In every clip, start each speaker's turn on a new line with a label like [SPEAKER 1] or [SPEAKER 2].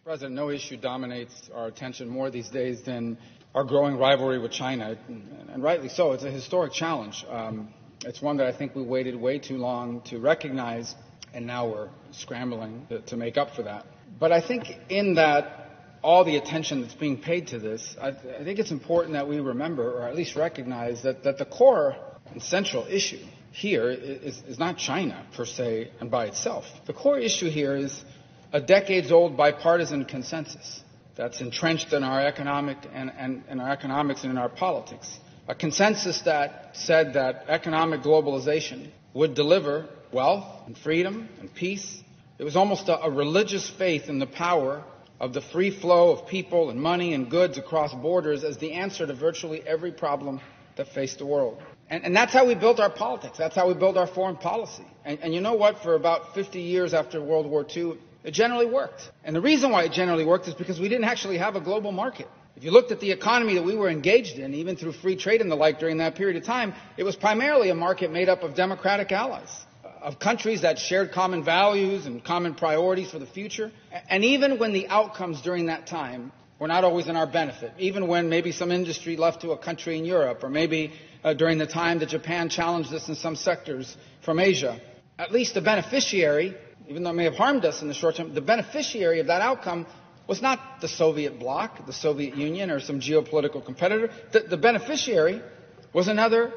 [SPEAKER 1] Mr. President, no issue dominates our attention more these days than our growing rivalry with China, and rightly so. It's a historic challenge. It's one that I think we waited way too long to recognize, and now we're scrambling to make up for that. But I think in that, all the attention that's being paid to this, I think it's important that we remember, or at least recognize, that the core and central issue here is not China per se and by itself. The core issue here is a decades-old bipartisan consensus that's entrenched in our economic and in our economics and in our politics. A consensus that said that economic globalization would deliver wealth and freedom and peace. It was almost a religious faith in the power of the free flow of people and money and goods across borders as the answer to virtually every problem that faced the world. And that's how we built our politics. That's how we built our foreign policy. And you know what? For about 50 years after World War II, it generally worked. And the reason why it generally worked is because we didn't actually have a global market. If you looked at the economy that we were engaged in, even through free trade and the like during that period of time, it was primarily a market made up of democratic allies, of countries that shared common values and common priorities for the future. And even when the outcomes during that time were not always in our benefit, even when maybe some industry left to a country in Europe, or maybe during the time that Japan challenged us in some sectors from Asia, at least the beneficiary, even though it may have harmed us in the short term, the beneficiary of that outcome was not the Soviet bloc, the Soviet Union, or some geopolitical competitor. The beneficiary was another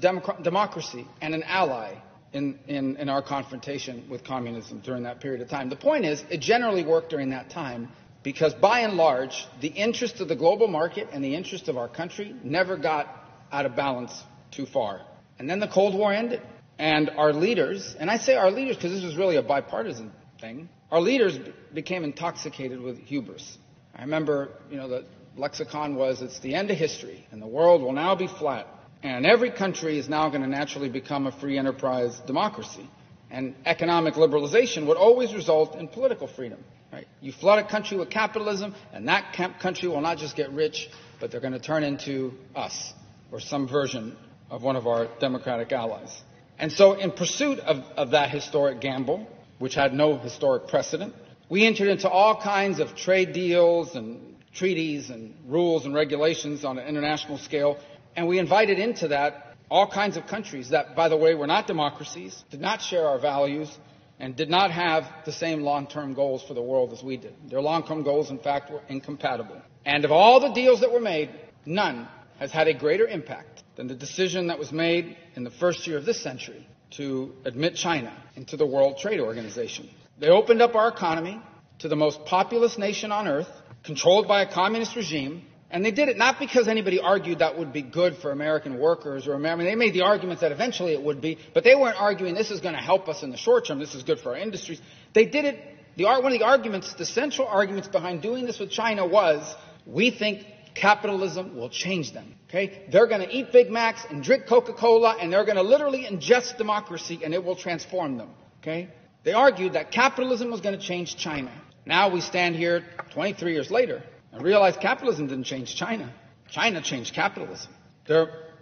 [SPEAKER 1] democracy and an ally in our confrontation with communism during that period of time. The point is, it generally worked during that time because, by and large, the interest of the global market and the interest of our country never got out of balance too far. And then the Cold War ended. And our leaders, and I say our leaders because this was really a bipartisan thing, our leaders became intoxicated with hubris. I remember, the lexicon was, it's the end of history, and the world will now be flat. And every country is now going to naturally become a free enterprise democracy. And economic liberalization would always result in political freedom. Right? You flood a country with capitalism, and that country will not just get rich, but they're going to turn into us, or some version of one of our democratic allies. And so in pursuit of that historic gamble, which had no historic precedent, we entered into all kinds of trade deals and treaties and rules and regulations on an international scale. And we invited into that all kinds of countries that, by the way, were not democracies, did not share our values, and did not have the same long-term goals for the world as we did. Their long-term goals, in fact, were incompatible. And of all the deals that were made, none has had a greater impact than the decision that was made in the first year of this century to admit China into the World Trade Organization. They opened up our economy to the most populous nation on earth, controlled by a communist regime, and they did it not because anybody argued that would be good for American workers or they made the arguments that eventually it would be, but they weren't arguing this is going to help us in the short term, this is good for our industries. They did it, one of the arguments, the central arguments behind doing this with China was, we think capitalism will change them. Okay? They're going to eat Big Macs and drink Coca-Cola, and they're going to literally ingest democracy, and it will transform them. Okay? They argued that capitalism was going to change China. Now we stand here 23 years later and realize capitalism didn't change China. China changed capitalism.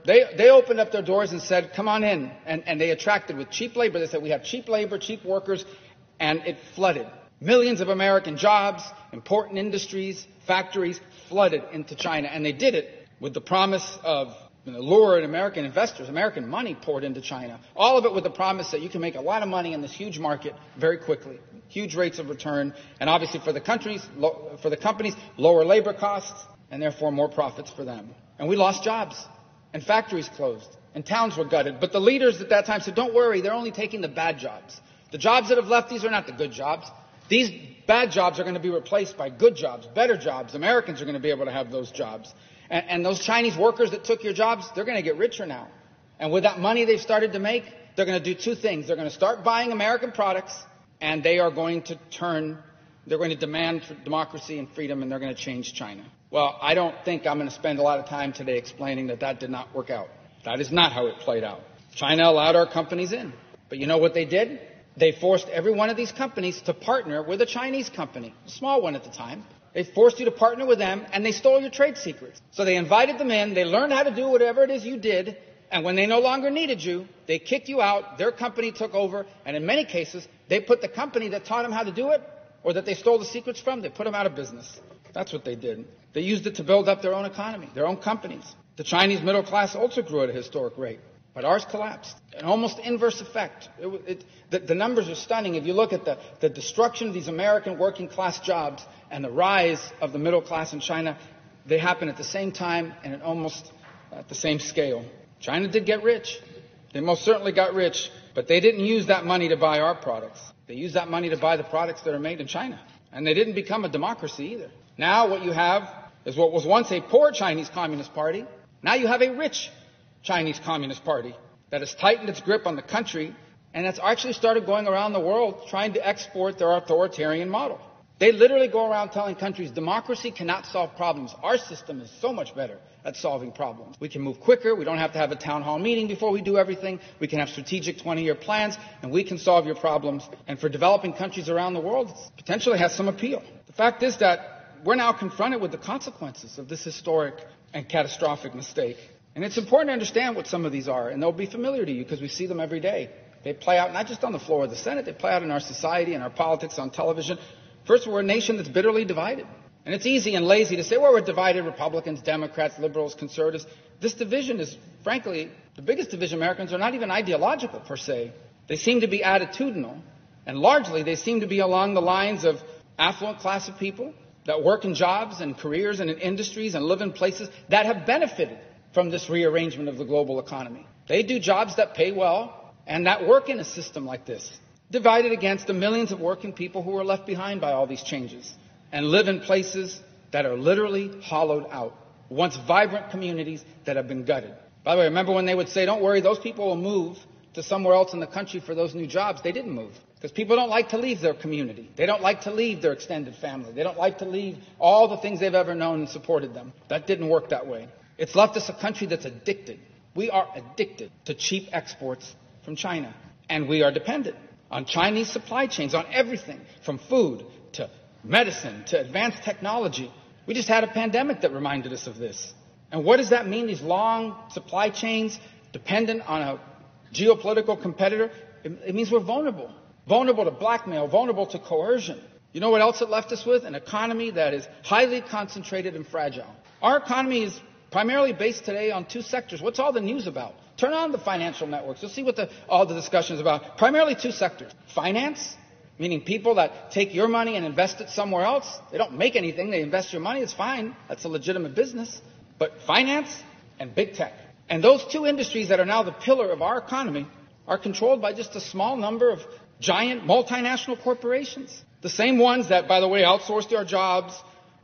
[SPEAKER 1] They opened up their doors and said, come on in. And they attracted with cheap labor. They said, we have cheap labor, cheap workers, and it flooded. Millions of American jobs, important industries, factories flooded into China. And they did it with the promise of luring American investors. American money poured into China. All of it with the promise that you can make a lot of money in this huge market very quickly. Huge rates of return. And obviously for the companies, lower labor costs, and therefore more profits for them. And we lost jobs. And factories closed. And towns were gutted. But the leaders at that time said, don't worry, they're only taking the bad jobs. The jobs that have left, these are not the good jobs. These bad jobs are going to be replaced by good jobs, better jobs. Americans are going to be able to have those jobs. And those Chinese workers that took your jobs, they're going to get richer now. And with that money they've started to make, they're going to do two things. They're going to start buying American products, and they're going to demand democracy and freedom, and they're going to change China. Well, I don't think I'm going to spend a lot of time today explaining that did not work out. That is not how it played out. China allowed our companies in. But you know what they did? They forced every one of these companies to partner with a Chinese company, a small one at the time. They forced you to partner with them, and they stole your trade secrets. So they invited them in, they learned how to do whatever it is you did, and when they no longer needed you, they kicked you out, their company took over, and in many cases, they put the company that taught them how to do it or that they stole the secrets from, they put them out of business. That's what they did. They used it to build up their own economy, their own companies. The Chinese middle class also grew at a historic rate, but ours collapsed. An almost inverse effect. The numbers are stunning. If you look at the destruction of these American working class jobs and the rise of the middle class in China, they happen at the same time and at almost at the same scale. China did get rich. They most certainly got rich, but they didn't use that money to buy our products. They used that money to buy the products that are made in China. And they didn't become a democracy either. Now what you have is what was once a poor Chinese Communist Party. Now you have a rich Chinese Communist Party that has tightened its grip on the country and that's actually started going around the world trying to export their authoritarian model. They literally go around telling countries democracy cannot solve problems. Our system is so much better at solving problems. We can move quicker. We don't have to have a town hall meeting before we do everything. We can have strategic 20-year plans, and we can solve your problems. And for developing countries around the world, it potentially has some appeal. The fact is that we're now confronted with the consequences of this historic and catastrophic mistake. And it's important to understand what some of these are, and they'll be familiar to you because we see them every day. They play out not just on the floor of the Senate, they play out in our society and our politics on television. First, we're a nation that's bitterly divided. And it's easy and lazy to say, well, we're divided, Republicans, Democrats, liberals, conservatives. This division is, frankly, the biggest division. Americans are not even ideological, per se. They seem to be attitudinal. And largely, they seem to be along the lines of affluent class of people that work in jobs and careers and in industries and live in places that have benefited from this rearrangement of the global economy. They do jobs that pay well and that work in a system like this, divided against the millions of working people who are left behind by all these changes and live in places that are literally hollowed out, once vibrant communities that have been gutted. By the way, remember when they would say, don't worry, those people will move to somewhere else in the country for those new jobs? They didn't move because people don't like to leave their community. They don't like to leave their extended family. They don't like to leave all the things they've ever known and supported them. That didn't work that way. It's left us a country that's addicted. We are addicted to cheap exports from China, and we are dependent on Chinese supply chains, on everything from food to medicine to advanced technology. We just had a pandemic that reminded us of this. And what does that mean, these long supply chains dependent on a geopolitical competitor? It means we're vulnerable. Vulnerable to blackmail, vulnerable to coercion. You know what else it left us with? An economy that is highly concentrated and fragile. Our economy is primarily based today on two sectors. What's all the news about? Turn on the financial networks. You'll see what all the discussion is about. Primarily two sectors. Finance, meaning people that take your money and invest it somewhere else. They don't make anything. They invest your money. It's fine. That's a legitimate business. But finance and big tech. And those two industries that are now the pillar of our economy are controlled by just a small number of giant multinational corporations. The same ones that, by the way, outsourced our jobs.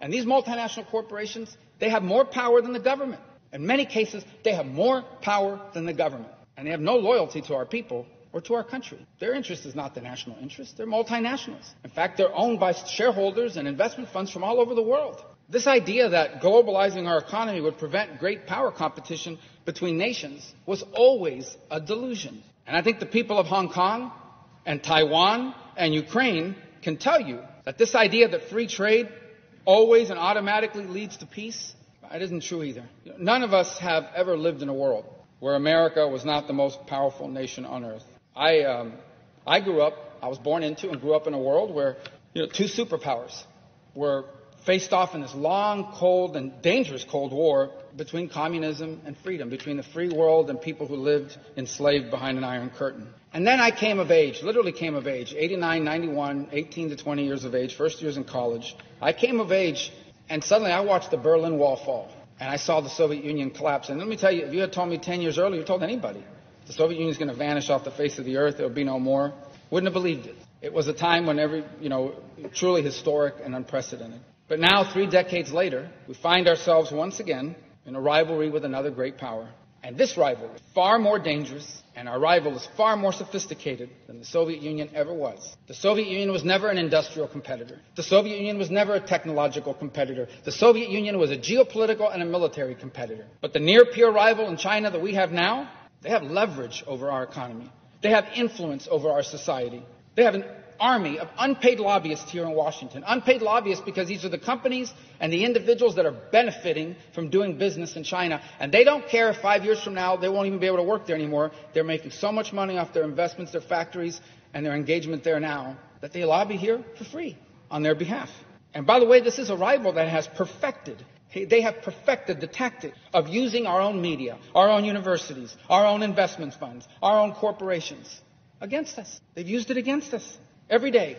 [SPEAKER 1] And these multinational corporations, they have more power than the government. In many cases, they have more power than the government. And they have no loyalty to our people or to our country. Their interest is not the national interest. They're multinationals. In fact, they're owned by shareholders and investment funds from all over the world. This idea that globalizing our economy would prevent great power competition between nations was always a delusion. And I think the people of Hong Kong and Taiwan and Ukraine can tell you that this idea that free trade always and automatically leads to peace, it isn't true either. None of us have ever lived in a world where America was not the most powerful nation on earth. I was born into and grew up in a world where two superpowers were faced off in this long, cold, and dangerous Cold War between communism and freedom, between the free world and people who lived enslaved behind an iron curtain. And then I came of age, literally came of age, 89, 91, 18 to 20 years of age, first years in college. I came of age, and suddenly I watched the Berlin Wall fall, and I saw the Soviet Union collapse. And let me tell you, if you had told me 10 years earlier, you told anybody, the Soviet Union is going to vanish off the face of the earth, there will be no more, wouldn't have believed it. It was a time when truly historic and unprecedented. But now, 3 decades later, we find ourselves once again in a rivalry with another great power. And this rivalry is far more dangerous, and our rival is far more sophisticated than the Soviet Union ever was. The Soviet Union was never an industrial competitor. The Soviet Union was never a technological competitor. The Soviet Union was a geopolitical and a military competitor. But the near-peer rival in China that we have now, they have leverage over our economy. They have influence over our society. They have an army of unpaid lobbyists here in Washington. Unpaid lobbyists because these are the companies and the individuals that are benefiting from doing business in China. And they don't care if 5 years from now they won't even be able to work there anymore. They're making so much money off their investments, their factories, and their engagement there now that they lobby here for free. on their behalf. And by the way, this is a rival that has perfected. They have perfected the tactic of using our own media, our own universities, our own investment funds, our own corporations against us. They've used it against us every day.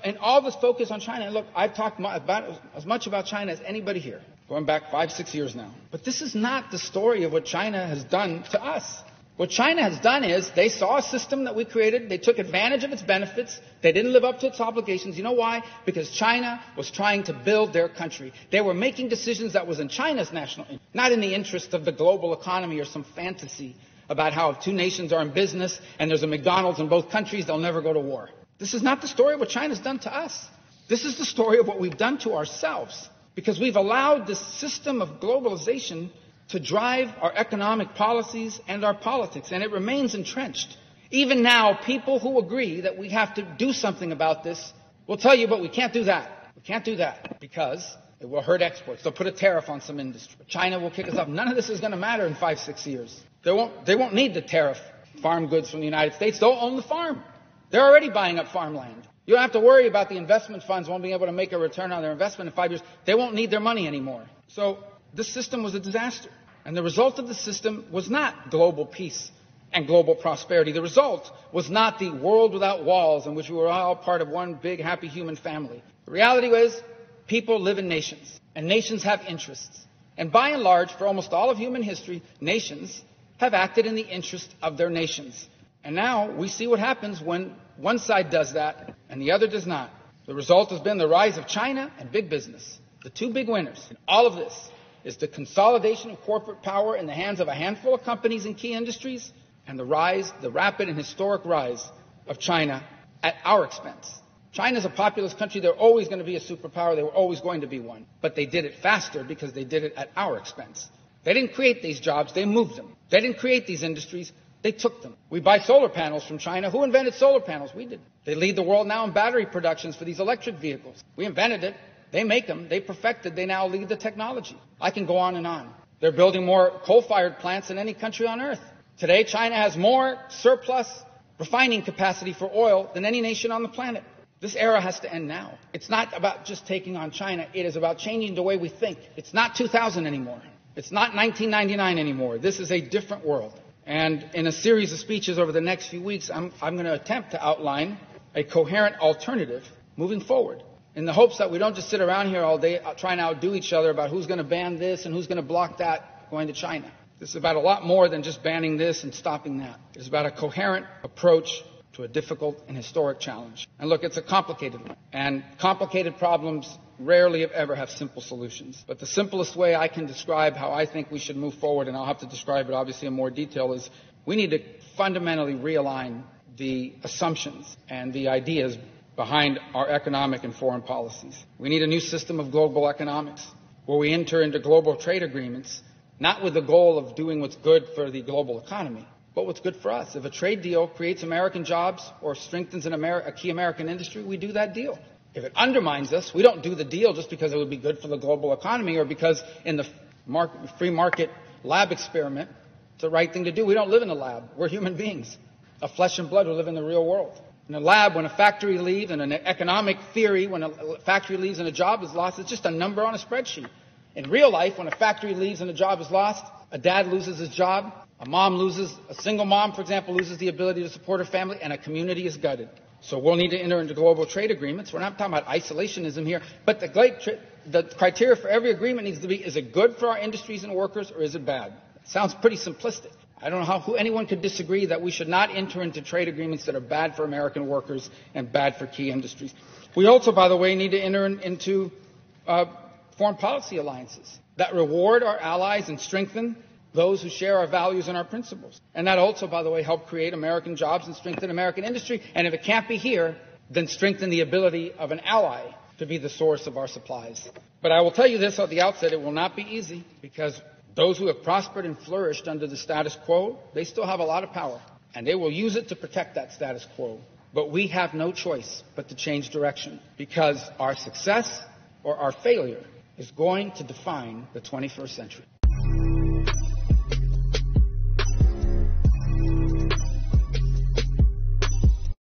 [SPEAKER 1] And all this focus on China, and look, I've talked about as much about China as anybody here, going back 5-6 years now. But this is not the story of what China has done to us. What China has done is they saw a system that we created. They took advantage of its benefits. They didn't live up to its obligations. You know why? Because China was trying to build their country. They were making decisions that was in China's national interest, not in the interest of the global economy or some fantasy about how if two nations are in business and there's a McDonald's in both countries, they'll never go to war. This is not the story of what China's done to us. This is the story of what we've done to ourselves, because we've allowed this system of globalization to drive our economic policies and our politics, and it remains entrenched. Even now, people who agree that we have to do something about this will tell you, but we can't do that. We can't do that because it will hurt exports. They'll put a tariff on some industry. China will kick us off. None of this is going to matter in 5-6 years. They won't need to tariff farm goods from the United States. They'll own the farm. They're already buying up farmland. You don't have to worry about the investment funds won't be able to make a return on their investment in 5 years. They won't need their money anymore. So this system was a disaster. And the result of the system was not global peace and global prosperity. The result was not the world without walls in which we were all part of one big happy human family. The reality was people live in nations, and nations have interests. And by and large, for almost all of human history, nations have acted in the interest of their nations. And now we see what happens when one side does that and the other does not. The result has been the rise of China and big business. The two big winners in all of this is the consolidation of corporate power in the hands of a handful of companies in key industries, and the rapid and historic rise of China at our expense. China's a populous country. They're always going to be a superpower. They were always going to be one. But they did it faster because they did it at our expense. They didn't create these jobs. They moved them. They didn't create these industries. They took them. We buy solar panels from China. Who invented solar panels? We did. They lead the world now in battery productions for these electric vehicles. We invented it. They make them. They perfected. They now lead the technology. I can go on and on. They're building more coal-fired plants than any country on earth. Today, China has more surplus refining capacity for oil than any nation on the planet. This era has to end now. It's not about just taking on China. It is about changing the way we think. It's not 2000 anymore. It's not 1999 anymore. This is a different world. And in a series of speeches over the next few weeks, I'm going to attempt to outline a coherent alternative moving forward, in the hopes that we don't just sit around here all day trying to outdo each other about who's going to ban this and who's going to block that going to China. This is about a lot more than just banning this and stopping that. It's about a coherent approach to a difficult and historic challenge. And look, it's a complicated one. And complicated problems rarely, if ever, have simple solutions. But the simplest way I can describe how I think we should move forward, and I'll have to describe it obviously in more detail, is we need to fundamentally realign the assumptions and the ideas behind our economic and foreign policies. We need a new system of global economics where we enter into global trade agreements, not with the goal of doing what's good for the global economy, but what's good for us. If a trade deal creates American jobs or strengthens a key American industry, we do that deal. If it undermines us, we don't do the deal just because it would be good for the global economy or because in the free market lab experiment, it's the right thing to do. We don't live in a lab. We're human beings of flesh and blood who live in the real world. In a lab, when a factory leaves, in an economic theory, when a factory leaves and a job is lost, it's just a number on a spreadsheet. In real life, when a factory leaves and a job is lost, a dad loses his job, a single mom, for example, loses the ability to support her family, and a community is gutted. So we'll need to enter into global trade agreements. We're not talking about isolationism here, but the criteria for every agreement needs to be, is it good for our industries and workers or is it bad? It sounds pretty simplistic. I don't know how anyone could disagree that we should not enter into trade agreements that are bad for American workers and bad for key industries. We also, by the way, need to enter into foreign policy alliances that reward our allies and strengthen those who share our values and our principles. And that also, by the way, help create American jobs and strengthen American industry. And if it can't be here, then strengthen the ability of an ally to be the source of our supplies. But I will tell you this at the outset, it will not be easy, because those who have prospered and flourished under the status quo, they still have a lot of power, and they will use it to protect that status quo. But we have no choice but to change direction, because our success or our failure is going to define the 21st century.